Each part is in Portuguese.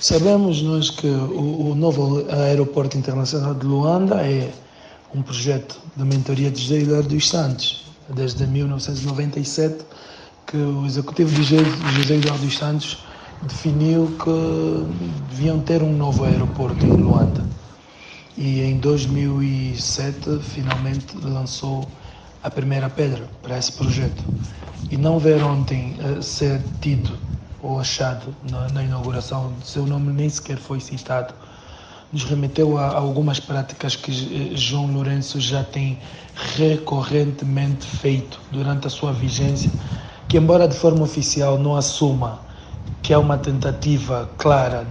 Sabemos nós que o novo aeroporto internacional de Luanda é um projeto de mentoria de José Eduardo dos Santos, desde 1997, que o executivo de José Eduardo dos Santos definiu que deviam ter um novo aeroporto em Luanda. E em 2007 finalmente lançou a primeira pedra para esse projeto. E não ver ontem ser tido ou achado na inauguração, seu nome nem sequer foi citado, nos remeteu a algumas práticas que João Lourenço já tem recorrentemente feito durante a sua vigência, que embora de forma oficial não assuma que é uma tentativa clara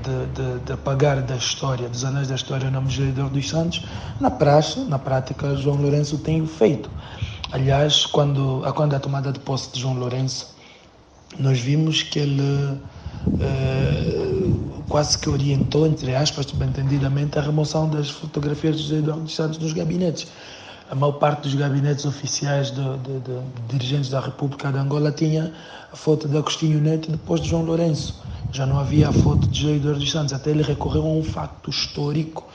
de apagar da história, dos anais da história, o nome de José Eduardo dos Santos, na prática, João Lourenço tem o feito. Aliás, quando a tomada de posse de João Lourenço, nós vimos que ele quase que orientou, entre aspas, subentendidamente, a remoção das fotografias de José Eduardo dos Santos nos gabinetes. A maior parte dos gabinetes oficiais de dirigentes da República de Angola tinha a foto de Agostinho Neto depois de João Lourenço. Já não havia a foto de José Eduardo dos Santos. Até ele recorreu a um facto histórico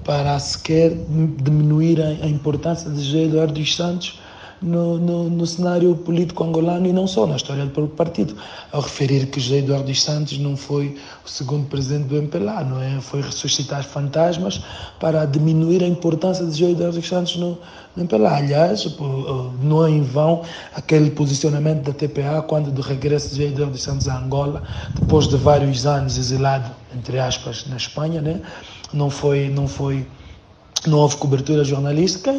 para sequer diminuir a importância de José Eduardo dos Santos no cenário político angolano e não só, na história do próprio partido, ao referir que José Eduardo dos Santos não foi o segundo presidente do MPLA, não é? Foi ressuscitar fantasmas para diminuir a importância de José Eduardo dos Santos no MPLA. Aliás, não é em vão aquele posicionamento da TPA quando do regresso de José Eduardo dos Santos a Angola, depois de vários anos exilado, entre aspas, na Espanha, né? Não houve cobertura jornalística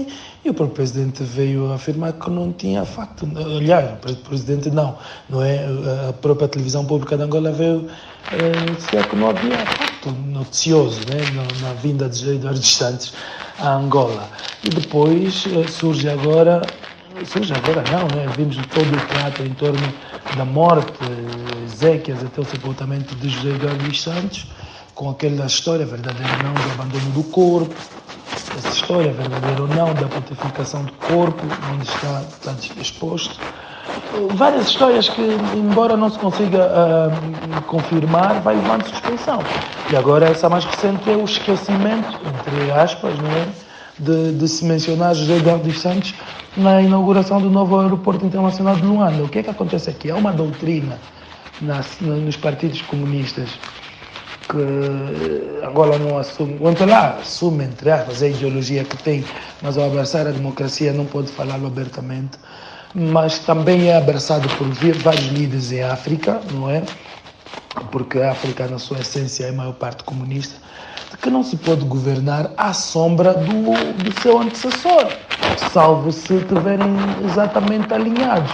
e o próprio presidente veio afirmar que não tinha facto. Aliás, o presidente não é? A própria televisão pública de Angola veio dizer que não havia facto noticioso, né? na vinda de José Eduardo dos Santos a Angola. E depois surge agora não, né? Vimos todo o teatro em torno da morte, exéquias até o sepultamento de José Eduardo dos Santos, com aquela história verdadeira ou não do abandono do corpo, essa história verdadeira ou não da putrefação do corpo, onde está exposto. Várias histórias que, embora não se consiga confirmar, vai levando suspeição. E agora essa mais recente é o esquecimento, entre aspas, não é? de se mencionar José Eduardo dos Santos na inauguração do novo aeroporto internacional de Luanda. O que é que acontece aqui? Há uma doutrina nos partidos comunistas que Angola não assume, o MPLA assume, entre aspas, a ideologia que tem, mas ao abraçar a democracia não pode falá-lo abertamente, mas também é abraçado por vários líderes em África, não é? Porque a África, na sua essência, é a maior parte comunista, de que não se pode governar à sombra do seu antecessor, salvo se estiverem exatamente alinhados.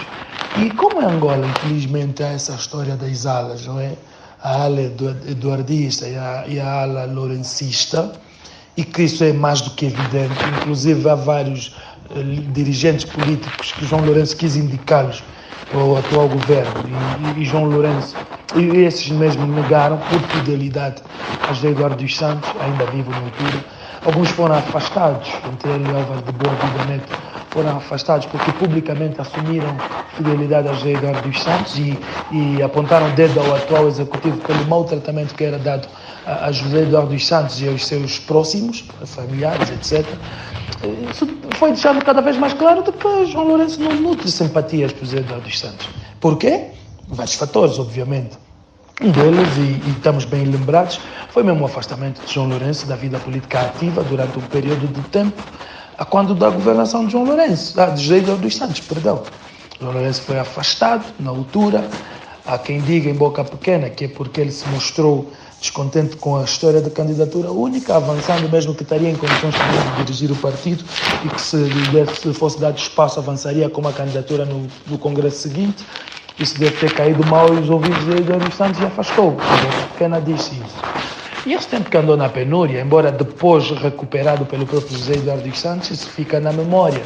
E como em Angola, infelizmente, há essa história das alas, não é? A ala eduardista e a ala lourencista, e que isso é mais do que evidente. Inclusive há vários dirigentes políticos que João Lourenço quis indicá-los para o atual governo e João Lourenço, e esses mesmo negaram por fidelidade a José Eduardo dos Santos, ainda vivo na altura. Alguns foram afastados, entre ele e Álvaro de Boa Vida Neto, foram afastados porque publicamente assumiram fidelidade a José Eduardo dos Santos e apontaram o dedo ao atual executivo pelo mau tratamento que era dado a José Eduardo dos Santos e aos seus próximos, familiares, etc. Isso foi deixado cada vez mais claro de que João Lourenço não nutre simpatias por José Eduardo dos Santos. Porquê? Vários fatores, obviamente. Um deles, e estamos bem lembrados, foi mesmo o afastamento de João Lourenço da vida política ativa durante um período de tempo, a quando da governação de João Lourenço, de José Eduardo dos Santos, perdão. João Lourenço foi afastado na altura. Há quem diga em boca pequena que é porque ele se mostrou descontente com a história da candidatura única, avançando mesmo que estaria em condições de dirigir o partido e que se fosse dado espaço avançaria com uma candidatura no congresso seguinte. Isso deve ter caído mal aos ouvidos de Eduardo dos Santos e afastou. Em boca pequena disse isso. E esse tempo que andou na penúria, embora depois recuperado pelo próprio José Eduardo dos Santos, isso fica na memória.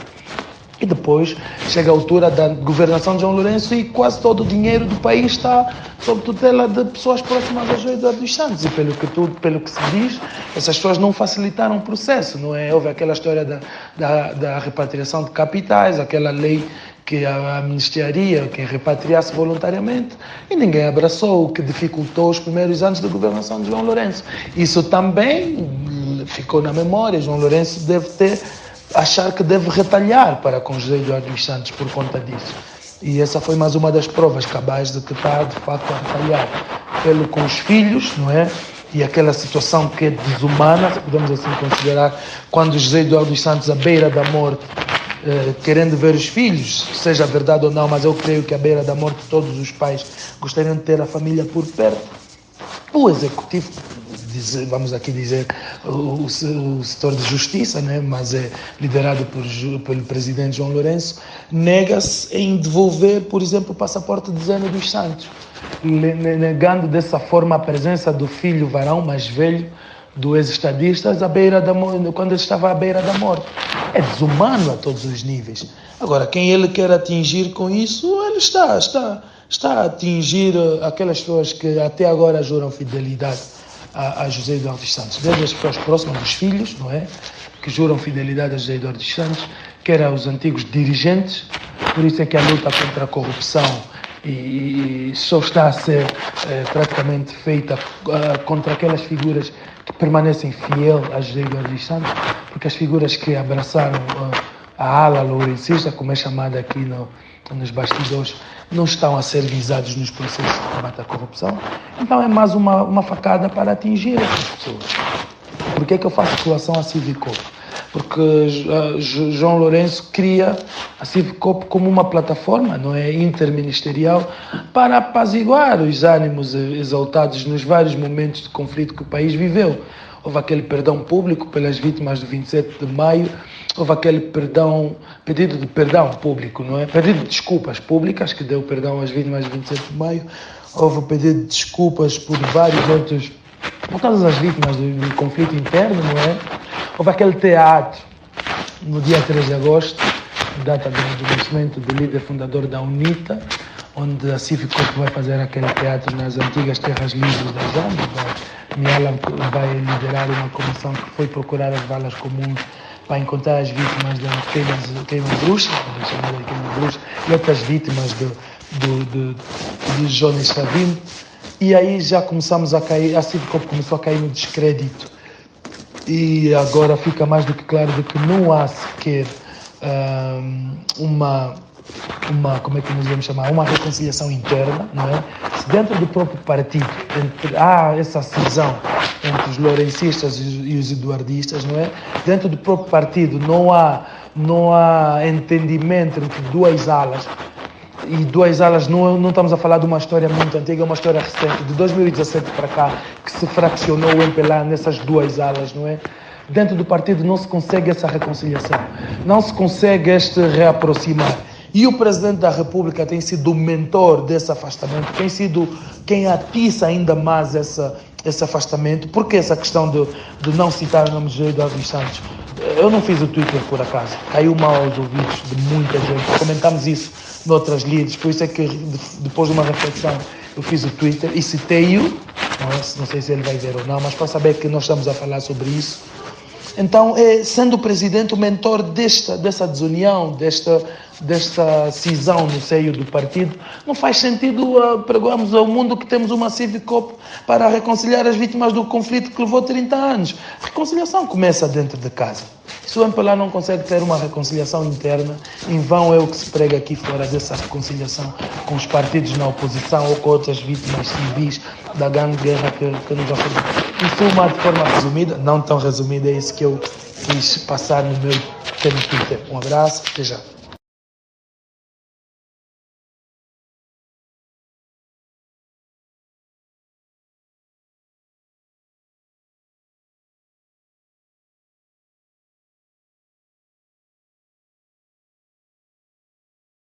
E depois chega a altura da governação de João Lourenço e quase todo o dinheiro do país está sob tutela de pessoas próximas a José Eduardo dos Santos. E pelo que se diz, essas pessoas não facilitaram o processo, não é? Houve aquela história da repatriação de capitais, aquela lei que amnistiaria quem repatriasse voluntariamente, e ninguém abraçou, o que dificultou os primeiros anos de governação de João Lourenço. Isso também ficou na memória. João Lourenço deve achar que deve retalhar para com José Eduardo dos Santos por conta disso. E essa foi mais uma das provas cabais de que está, de facto, a retalhar pelo com os filhos, não é? E aquela situação que é desumana, se podemos assim considerar, quando José Eduardo dos Santos, à beira da morte, querendo ver os filhos, seja verdade ou não, mas eu creio que à beira da morte todos os pais gostariam de ter a família por perto. O executivo, vamos aqui dizer, o setor de justiça, né, mas é liderado pelo presidente João Lourenço, nega-se em devolver, por exemplo, o passaporte de Zeno dos Santos, negando dessa forma a presença do filho varão mais velho do ex-estadista à beira da morte, quando ele estava à beira da morte. É desumano a todos os níveis. Agora, quem ele quer atingir com isso, ele está a atingir aquelas pessoas que até agora juram fidelidade a José Eduardo dos Santos, desde as pessoas próximas dos filhos, não é? Que juram fidelidade a José Eduardo dos Santos, que eram os antigos dirigentes. Por isso é que a luta contra a corrupção e só está a ser praticamente feita contra aquelas figuras que permanecem fiel a José Eduardo dos Santos, porque as figuras que abraçaram a ala lourencista, como é chamada aqui nos bastidores, não estão a ser visados nos processos de combate à corrupção. Então é mais uma facada para atingir essas pessoas. Por que é que eu faço relação à Civicop? Porque João Lourenço cria a Civicop como uma plataforma, não é, interministerial, para apaziguar os ânimos exaltados nos vários momentos de conflito que o país viveu. Houve aquele perdão público pelas vítimas do 27 de maio, houve aquele pedido de perdão público, não é? Pedido de desculpas públicas, que deu perdão às vítimas do 27 de maio, houve o pedido de desculpas por vários outros, por todas as vítimas do conflito interno, não é? Houve aquele teatro no dia 3 de agosto, data do nascimento do líder fundador da UNITA, onde a Civicop vai fazer aquele teatro nas antigas terras livres da Zâmbia. Miala vai liderar uma comissão que foi procurar as valas comuns para encontrar as vítimas da queima-bruxa, e outras vítimas de Jones Savino. E aí já começamos a cair, a Civicop começou a cair no descrédito. E agora fica mais do que claro de que não há sequer como é que nós vamos chamar, uma reconciliação interna, não é? Se dentro do próprio partido há essa cisão entre os lourencistas e os eduardistas, não é? Dentro do próprio partido não há entendimento entre duas alas, e duas alas, não estamos a falar de uma história muito antiga, é uma história recente, de 2017 para cá, que se fraccionou o MPLA nessas duas alas, não é? Dentro do partido não se consegue essa reconciliação, não se consegue este reaproximar. E o Presidente da República tem sido o mentor desse afastamento, tem sido quem atiça ainda mais esse afastamento. Por que essa questão de não citar o nome de José Eduardo dos Santos? Eu não fiz o Twitter por acaso, caiu mal aos ouvidos de muita gente, comentámos isso noutras leads, por isso é que depois de uma reflexão eu fiz o Twitter e citei-o, não sei se ele vai ver ou não, mas para saber que nós estamos a falar sobre isso. Então, sendo o Presidente o mentor dessa desunião, desta cisão no seio do partido, não faz sentido pregarmos ao mundo que temos uma Civicop para reconciliar as vítimas do conflito que levou 30 anos. A reconciliação começa dentro de casa. Se o MPLA não consegue ter uma reconciliação interna, em vão é o que se prega aqui fora dessa reconciliação com os partidos na oposição ou com outras vítimas civis da grande guerra que nos ofereceu. Em suma, de forma resumida, não tão resumida, é isso que eu quis passar no meu Twitter. Um abraço, até já.